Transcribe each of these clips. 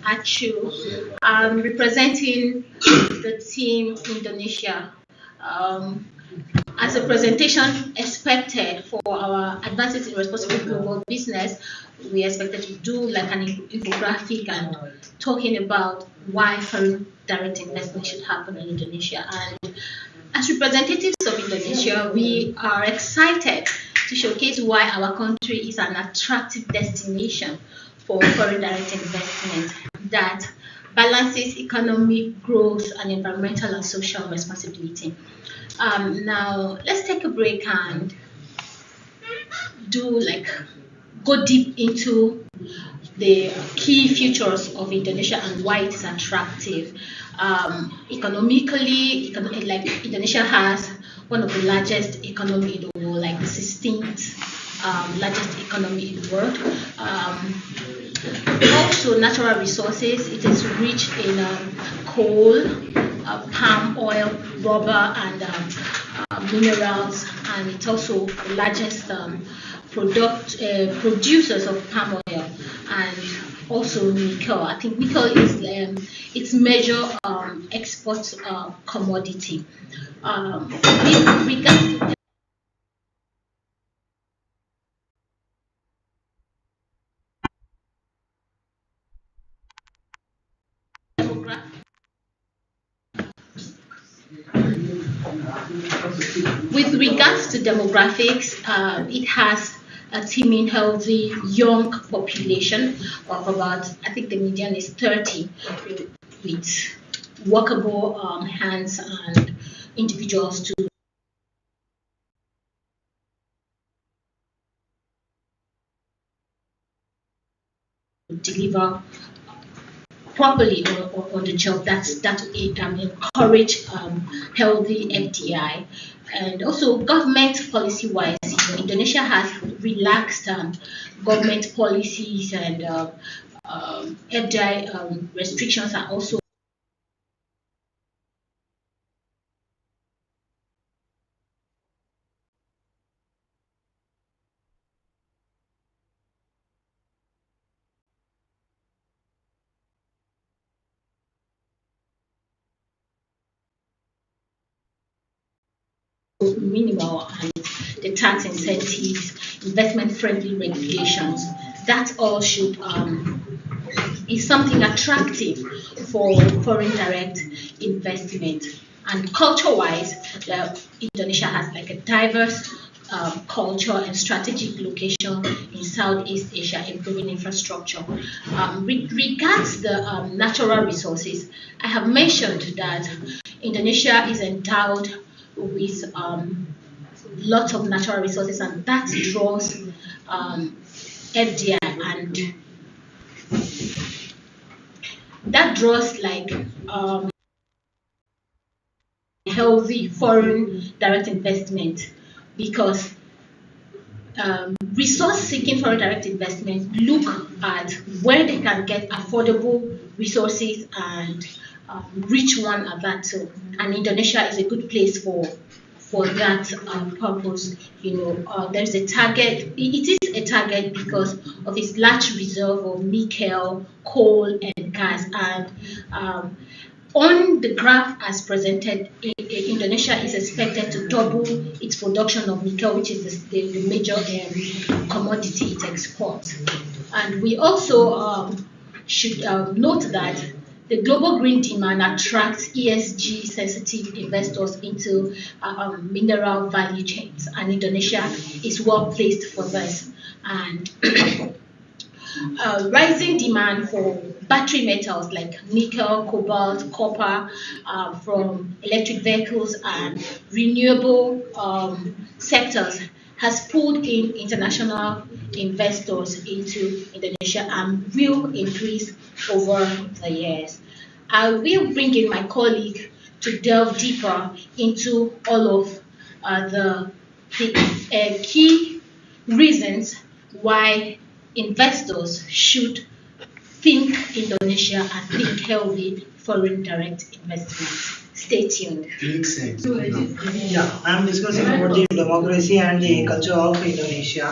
Achu. I'm representing the team Indonesia. Um, as a presentation expected for our advances in responsible global business, we expected to do like an infographic and talking about why foreign direct investment should happen in Indonesia. And as representatives of Indonesia, we are excited to showcase why our country is an attractive destination for foreign direct investment that balances economic growth and environmental and social responsibility. Now, let's take a break and do like go deep into the key features of Indonesia and why it is attractive. Economically, like Indonesia has one of the largest economy in the world, like the 16th largest economy in the world. Also, natural resources. It is rich in coal, palm oil, rubber, and minerals, and it's also the largest producers of palm oil and also nickel. I think nickel is its major export commodity. With regards to With regards to demographics, it has a teeming healthy young population of about, I think the median is 30, with workable hands and individuals to deliver properly on the job. That encourage healthy FDI. And also government policy wise, Indonesia has relaxed government policies and FDI restrictions are also minimal, and the tax incentives, investment friendly regulations. That all should is something attractive for foreign direct investment. And culture-wise, Indonesia has like a diverse culture and strategic location in Southeast Asia, improving infrastructure. With regards to the natural resources, I have mentioned that Indonesia is endowed with lots of natural resources, and that draws FDI and that draws like healthy foreign direct investment because resource seeking foreign direct investment look at where they can get affordable resources and reach one at that too. And Indonesia is a good place for that purpose. There's a target. It is a target because of its large reserve of nickel, coal, and gas. And on the graph as presented, Indonesia is expected to double its production of nickel, which is the major commodity it exports. And we also should note that the global green demand attracts ESG sensitive investors into mineral value chains, and Indonesia is well placed for this. And rising demand for battery metals like nickel, cobalt, copper from electric vehicles and renewable sectors has pulled in international investors into Indonesia and will increase over the years. I will bring in my colleague to delve deeper into all of the key reasons why investors should think Indonesia and think healthy foreign direct investment. Stay tuned. Makes sense. Yeah, I'm discussing about the democracy and the culture of Indonesia.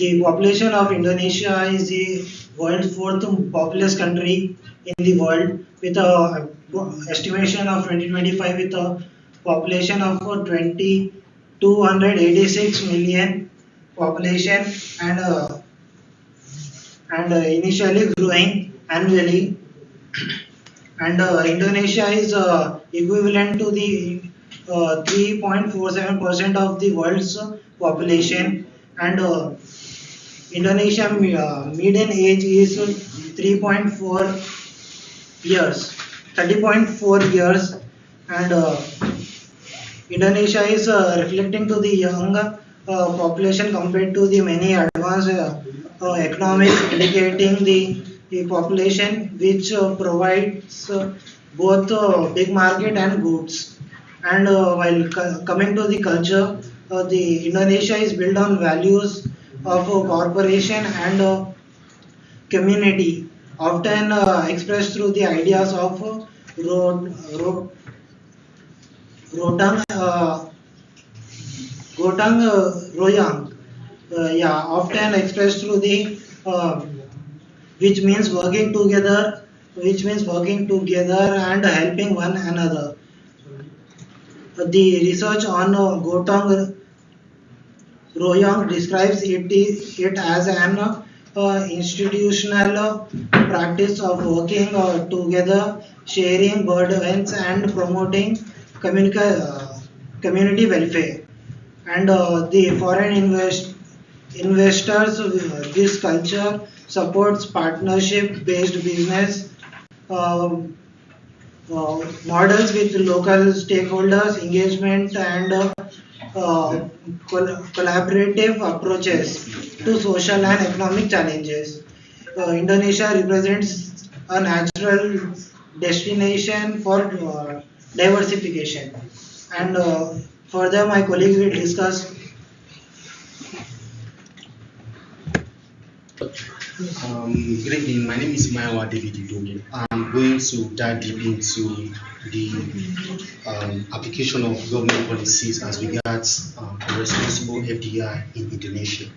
The population of Indonesia is the world's fourth populous country in the world with a estimation of 2025 with a population of 286 million population and initially growing annually. And Indonesia is equivalent to the 3.47% of the world's population, and Indonesia median age is 3.4 years, 30.4 years, and Indonesia is reflecting to the young population compared to the many advanced economics, indicating the population which provides both big market and goods. And while coming to the culture, the Indonesia is built on values of corporation and community, often expressed through the ideas of ro- rotang, gotang royang, yeah, often expressed through the which means working together, and helping one another. The research on Gotang Royong describes it as an institutional practice of working together, sharing burdens, and promoting community welfare. And the foreign investors, this culture supports partnership-based business models with local stakeholders, engagement, and collaborative approaches to social and economic challenges. Indonesia represents a natural destination for diversification. And further, my colleagues will discuss. Good evening. My name is Maiwa David Idoge. I'm going to dive deep into the application of government policies as regards responsible FDI in Indonesia.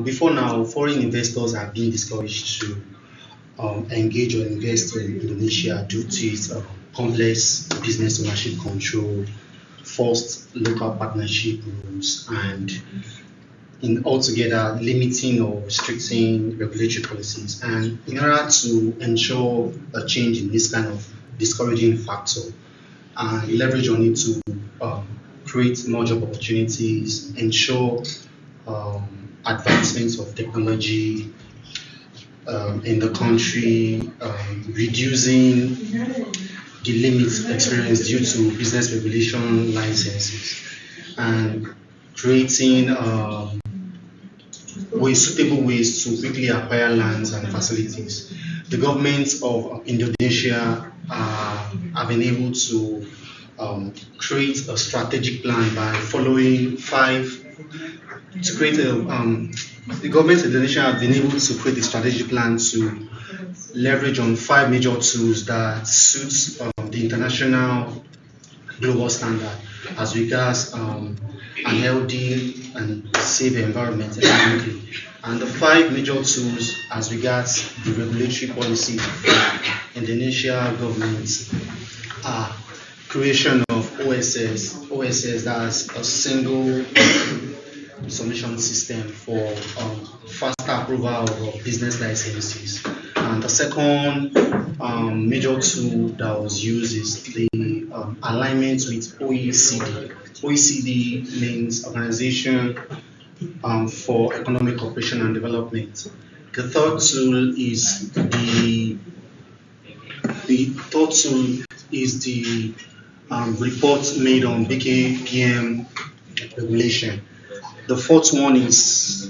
Before now, foreign investors have been discouraged to engage or invest in Indonesia due to its complex business ownership control, forced local partnership rules, and in altogether limiting or restricting regulatory policies. And in order to ensure a change in this kind of discouraging factor and leverage on it to create more job opportunities, ensure advancements of technology in the country, reducing the limits experienced due to business regulation licenses, and creating suitable ways to quickly acquire lands and facilities. The governments of Indonesia have been able to create a strategic plan by following to create a the governments of Indonesia have been able to create a strategic plan to leverage on 5 major tools that suits the international global standard as regards an healthy and safe environment economically. And the 5 major tools as regards the regulatory policy of Indonesia governments are creation of OSS, that's a single submission system for faster approval of business licenses. And the second major tool that was used is the alignment with OECD. OECD means Organization for Economic Cooperation and Development. The third tool is the report made on BKPM regulation. The first one is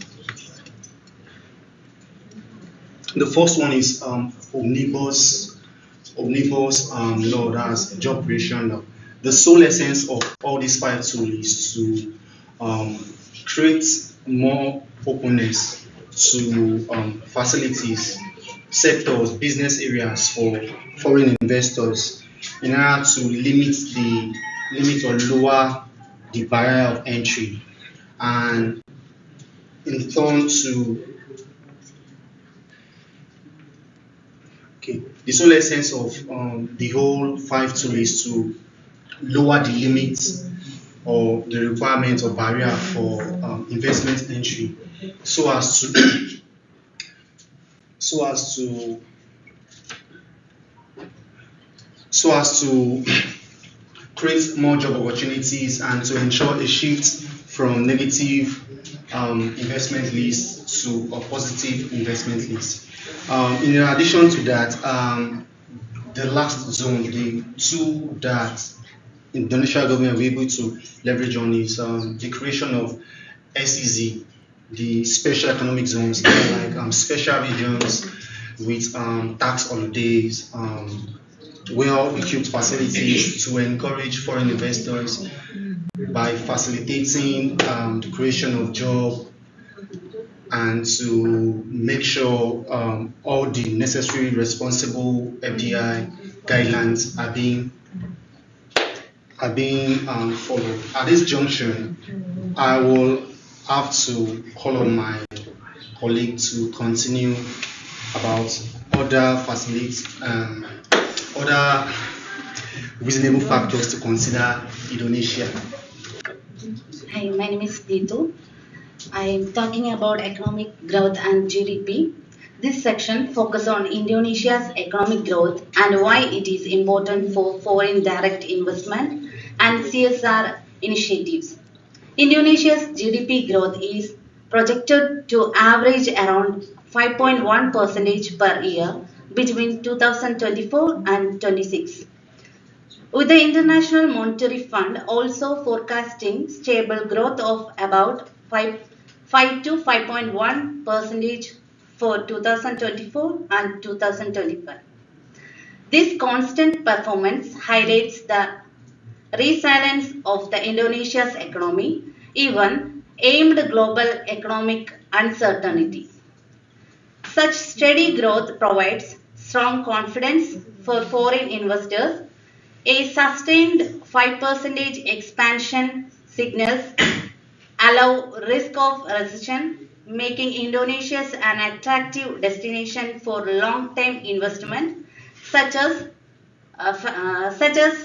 omnibus law, that's job creation law. The sole essence of all these 5 tools is to create more openness to facilities, sectors, business areas for foreign investors in order to limit or lower the barrier of entry, and in turn to okay. The sole essence of the whole five tool is to lower the limits or the requirement or barrier for investment entry, so as to so as to so as to create more job opportunities and to ensure a shift from negative investment lists to a positive investment list. In addition to that, the last zone, the tool that Indonesia government will be able to leverage on is the creation of SEZ, the special economic zones, like special regions with tax holidays, well-equipped facilities to encourage foreign investors by facilitating the creation of jobs and to make sure all the necessary responsible FDI guidelines are being followed. At this junction, I will have to call on my colleague to continue about other facilities, other reasonable factors to consider Indonesia. Hi, my name is Deetu. I'm talking about economic growth and GDP. This section focuses on Indonesia's economic growth and why it is important for foreign direct investment and CSR initiatives. Indonesia's GDP growth is projected to average around 5.1 percentage per year between 2024 and 26, with the International Monetary Fund also forecasting stable growth of about 5 to 5.1 percentage for 2024 and 2025. This constant performance highlights the resilience of the Indonesia's economy, even amid global economic uncertainty. Such steady growth provides strong confidence for foreign investors. A sustained 5% expansion signals allow risk of recession, making Indonesia an attractive destination for long-term investment, such as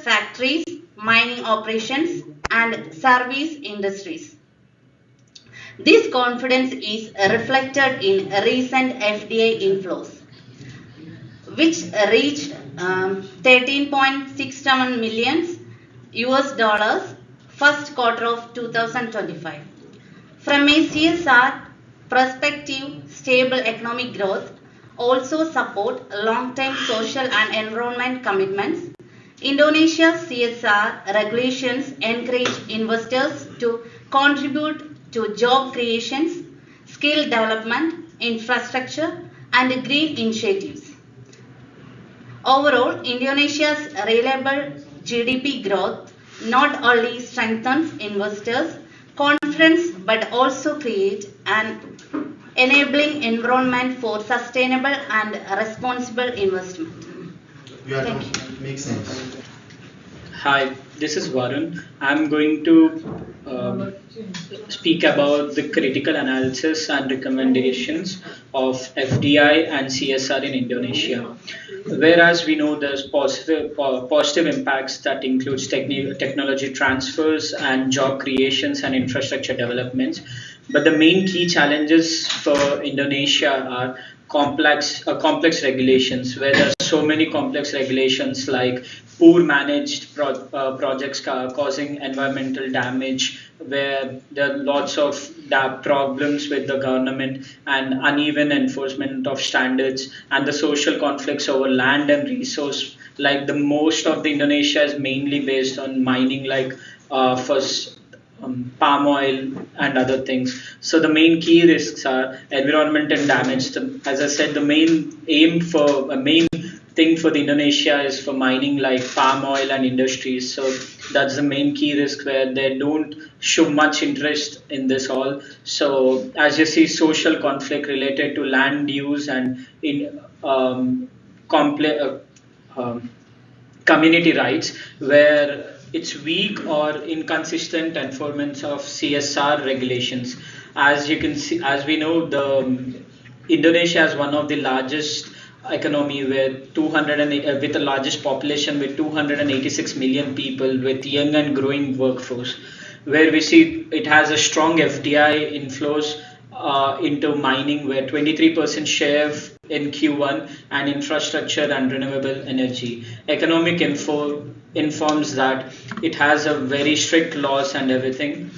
factories, mining operations, and service industries. This confidence is reflected in recent FDI inflows, which reached 13.67 million US dollars first quarter of 2025. From a CSR perspective, stable economic growth also support long-term social and environment commitments. Indonesia's CSR regulations encourage investors to contribute to job creations, skill development, infrastructure, and green initiatives. Overall, Indonesia's reliable GDP growth not only strengthens investors' confidence but also creates an enabling environment for sustainable and responsible investment. You are Thank done. you. Makes sense. Hi, this is Varun. I'm going to speak about the critical analysis and recommendations of FDI and CSR in Indonesia. Whereas we know there's positive impacts that includes technology transfers and job creations and infrastructure developments, but the main key challenges for Indonesia are complex regulations, where there's so many complex regulations like poor managed projects causing environmental damage, where there are lots of problems with the government and uneven enforcement of standards, and the social conflicts over land and resource. Like the most of the Indonesia is mainly based on mining, like palm oil and other things. So the main key risks are environment and damage. As I said, the main thing for the Indonesia is for mining like palm oil and industries. So that's the main key risk where they don't show much interest in this all. So as you see, social conflict related to land use and in complex. Community rights, where it's weak or inconsistent enforcement of CSR regulations. As you can see, as we know, the Indonesia is one of the largest economy with 208, with the largest population with 286 million people with young and growing workforce, where we see it has a strong FDI inflows into mining, where 23% share in Q1, and infrastructure and renewable energy. Economic info informs that it has a very strict laws and everything,